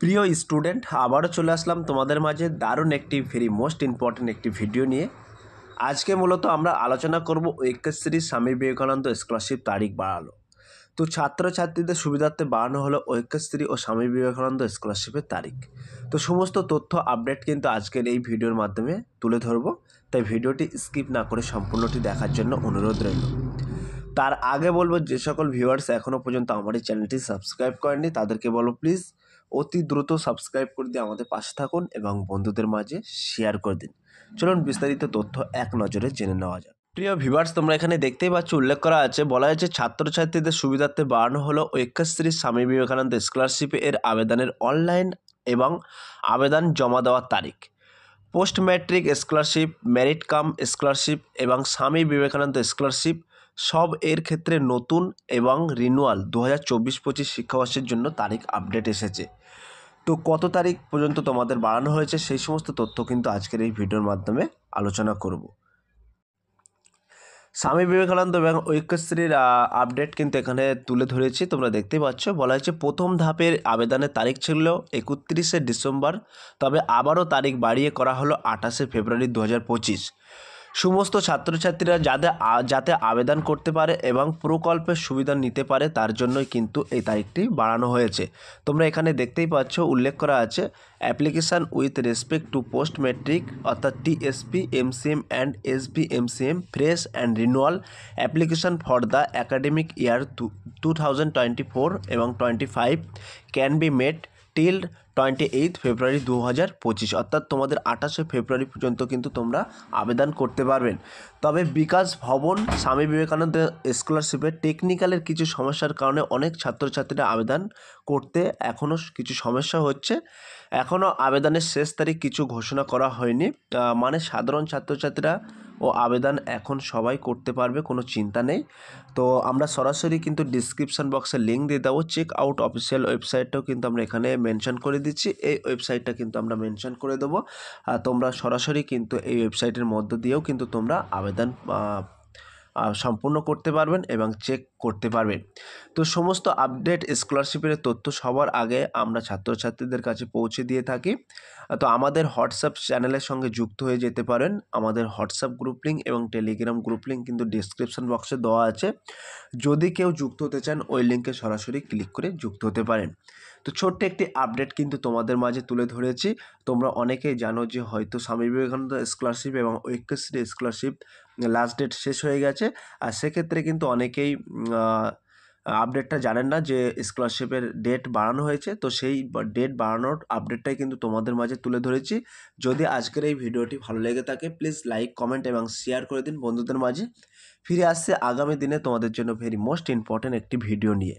প্রিয় স্টুডেন্ট, আবারও চলে আসলাম তোমাদের মাঝে দারুণ একটি ভেরি মোস্ট ইম্পর্ট্যান্ট একটি ভিডিও নিয়ে। আজকে মূলত আমরা আলোচনা করব ঐক্যশ্রী স্বামী বিবেকানন্দ স্কলারশিপ তারিখ বাড়ালো। তো ছাত্রছাত্রীদের সুবিধার্থে বাড়ানো হলো ঐক্যশ্রী ও স্বামী বিবেকানন্দ স্কলারশিপের তারিখ। তো সমস্ত তথ্য আপডেট কিন্তু আজকের এই ভিডিওর মাধ্যমে তুলে ধরবো, তাই ভিডিওটি স্কিপ না করে সম্পূর্ণটি দেখার জন্য অনুরোধ রইল। তার আগে বলবো, যে সকল ভিউয়ার্স এখনও পর্যন্ত আমার এই চ্যানেলটি সাবস্ক্রাইব করেননি তাদেরকে বলবো প্লিজ অতি দ্রুত সাবস্ক্রাইব করে দিয়ে আমাদের পাশে থাকুন এবং বন্ধুদের মাঝে শেয়ার করে দিন। চলুন বিস্তারিত তথ্য এক নজরে জেনে নেওয়া যাক। প্রিয় ভিউয়ার্স, তোমরা এখানে দেখতেই পাচ্ছ উল্লেখ করা আছে, বলা হয়েছে ছাত্রছাত্রীদের সুবিধার্থে বাড়ানো হলো ঐক্যশ্রী স্বামী বিবেকানন্দ স্কলারশিপ এর আবেদনের অনলাইন এবং আবেদন জমা দেওয়ার তারিখ। Post matric scholarship, merit cum scholarship এবং স্বামী বিবেকানন্দ স্কলারশিপ সব এর ক্ষেত্রে নতুন এবং রিনুয়াল 2024-25 শিক্ষাবর্ষের জন্য তারিখ আপডেট এসেছে। তো কত তারিখ পর্যন্ত তোমাদের বাড়ানো হয়েছে সেই সমস্ত তথ্য কিন্তু আজকের এই ভিডিওর মাধ্যমে আলোচনা করব। স্বামী বিবেকানন্দ এবং ঐক্যশ্রীর আপডেট কিন্তু এখানে তুলে ধরেছি, তোমরা দেখতেই পাচ্ছ। বলা হয়েছে প্রথম ধাপের আবেদনের তারিখ ছিল 31শে ডিসেম্বর, তবে আবারও তারিখ বাড়িয়ে করা হলো 28শে ফেব্রুয়ারি 2025। সমস্ত ছাত্রছাত্রীরা যাতে আবেদন করতে পারে এবং প্রকল্পের সুবিধা নিতে পারে তার জন্যই কিন্তু এই তারিখটি বাড়ানো হয়েছে। তোমরা এখানে দেখতেই পাচ্ছ উল্লেখ করা আছে, application with respect to post matric অর্থাৎ TSP, MCM and SB MCM fresh and renewal application for the academic year 2024 এবং 25 can be made till 28 February 2025, অর্থাৎ তোমাদের 28শে ফেব্রুয়ারি পর্যন্ত কিন্তু তোমরা আবেদন করতে পারবেন। তবে বিকাশ ভবন স্বামী বিবেকানন্দ স্কলারশিপের টেকনিক্যালের কিছু সমস্যার কারণে অনেক ছাত্রছাত্রীরা আবেদন করতে এখনও কিছু সমস্যা হচ্ছে। এখনও আবেদনের শেষ তারিখ কিছু ঘোষণা করা হয়নি, মানে সাধারণ ছাত্রছাত্রীরা ও আবেদন এখন সবাই করতে পারবে, কোনো চিন্তা নেই। তো আমরা সরাসরি কিন্তু ডিসক্রিপশান বক্সে লিঙ্ক দিয়ে দেবো, চেক আউট অফিসিয়াল ওয়েবসাইটটাও কিন্তু আমরা এখানে মেনশন করে দিচ্ছি। এই ওয়েবসাইটটা কিন্তু আমরা মেনশন করে দেবো, তোমরা সরাসরি কিন্তু এই ওয়েবসাইটের মধ্য দিয়েও কিন্তু তোমরা আবেদন সম্পূর্ণ করতে পারবেন এবং চেক করতে পারবেন। তো সমস্ত আপডেট স্কলারশিপের তথ্য সবার আগে আমরা ছাত্রছাত্রীদের কাছে পৌঁছে দিয়ে থাকি। তো আমাদের হোয়াটসঅ্যাপ চ্যানেলের সঙ্গে যুক্ত হয়ে যেতে পারেন। আমাদের হোয়াটসঅ্যাপ গ্রুপ লিঙ্ক এবং টেলিগ্রাম গ্রুপ লিঙ্ক কিন্তু ডিসক্রিপশন বক্সে দেওয়া আছে। যদি কেউ যুক্ত হতে চান ওই লিঙ্কে সরাসরি ক্লিক করে যুক্ত হতে পারেন। তো ছোট্ট একটি আপডেট কিন্তু তোমাদের মাঝে তুলে ধরেছি। তোমরা অনেকেই জানো যে হয়তো স্বামী বিবেকানন্দ স্কলারশিপ এবং ঐক্যশ্রী স্কলারশিপ লাস্ট ডেট শেষ হয়ে গেছে, আর সেক্ষেত্রে কিন্তু অনেকেই আপডেটটা জানেন না যে স্কলারশিপের ডেট বাড়ানো হয়েছে। তো সেই ডেট বাড়ানোর আপডেটটাই কিন্তু তোমাদের মাঝে তুলে ধরেছি। যদি আজকের এই ভিডিওটি ভালো লেগে থাকে প্লিজ লাইক, কমেন্ট এবং শেয়ার করে দিন বন্ধুদের মাঝে। ফিরে আসছে আগামী দিনে তোমাদের জন্য ভেরি মোস্ট ইম্পর্ট্যান্ট একটি ভিডিও নিয়ে।